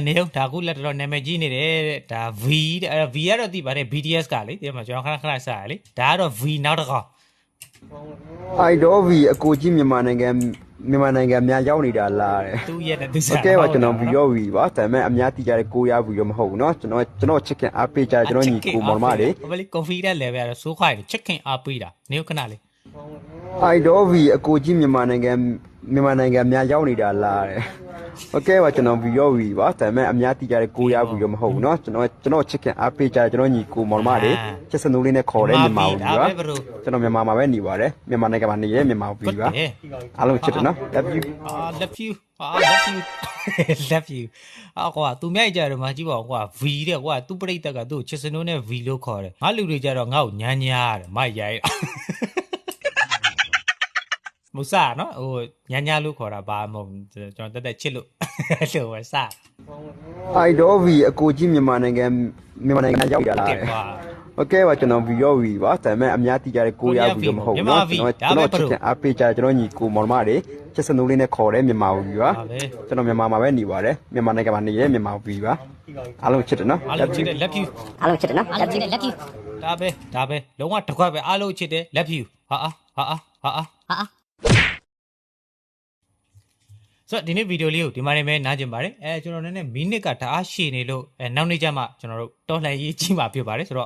နေုံဒါခုလက်တော်နာမည်ကြီးနေတယ်ဒါ V တဲ့ V ကတော့သိပါတယ် BTS ကလေဒီမှာကျွန်တော်ခဏစရလေဒါကတော့ V နောက်တစ်ခေါက် I do V အကိုကြီးမြန်မာနိုင်ငံများရောက်နေတာလားတဲ့ သူရဲ့သူစား โอเคပါကျွန်တော် V ရော V ပါဒါပေမဲ့အများတိကျတဲ့ကိုရ V ရောမဟုတ်ဘူးเนาะကျွန်တော် chicken အားပေးကြတယ်ကျွန်တော်ညီကိုမောင်မလေး ဘယ်လို confident level ရဆိုးခွာတယ် chicken အားပေးတာနေုံခဏလေး I do V အကိုကြီးမြန်မာနိုင်ငံများရောက်နေတာလားတဲ့โอเคပါကျွန်တော် V ရော V ပါဒါပေမဲ့အများတိကျတဲ့ကိုရ V ရောမဟုတ်ဘူးเนาะကျွန်တော် chicken အားပေးကြတယ်ကျွန်တော်ညီကိုမောင်မလေးချက်စနိုးလေးနဲ့ခေါ်တယ်မြန်မာ V ပါကျွန်တော်မြန်မာမှာပဲနေပါတယ်မြန်မာနိုင်ငံမှာနေရဲမြန်မာ V ပါအားလုံးချစ်တယ်เนาะ love you love you love you love you ကွာသူမြိုက်ကြတယ်မှာကြည့်ပါဦးကွာ V တဲ့ကွာသူပြိတ္တကသူ့ချစ်စနိုးနဲ့ V လို့ခေါ်တယ်ငါလူတွေကြတော့ငါ့ကိုညာရတယ်မိုက်ရိုက်မစနော်ဟိုညာလို့ခေါ်တာဘာမဟုတ်ကျွန်တော်တက်ချစ်လို့လို့ပဲစ I do V အကိုကြီးမြန်မာနိုင်ငံရောက်နေတာလားโอเคပါကျွန်တော် V ရော V ပါဒါပေမဲ့အများတိကျတဲ့ကိုရ V ရောမဟုတ်ဘူးเนาะကျွန်တော် chicken အားပေးကြတယ်ကျွန်တော်ညီကိုမောင်မလေးချက်စနိုးလေးနဲ့ခေါ်တယ်မြန်မာ V ပါကျွန်တော်မြန်မာမှာပဲနေပါတယ်မြန်မာနိုင်ငံမှာနေရဲမြန်မာ V ပါအားလုံးချစ်တယ်เนาะ အားလုံးချစ်တယ် love you အားလုံးချစ်တယ်နော်အားလုံးချစ်တယ် love you ဒါပဲလုံးဝတစ်ခွက်ပဲအားလုံးချစ်တယ် love you ဟာဆိုတော့ဒီနေ့ဗီဒီယိုလေးကိုဒီမှာနေမဲနားကျင်ပါတယ်ကျွန်တော်နည်းနည်းမိနစ်ကတအားရှည်နေလို့နောက်နေ့ကျမှကျွန်တော်တို့တော်လှန်ရေးကြီးမှာဖြစ်ပါတယ်ဆိုတော့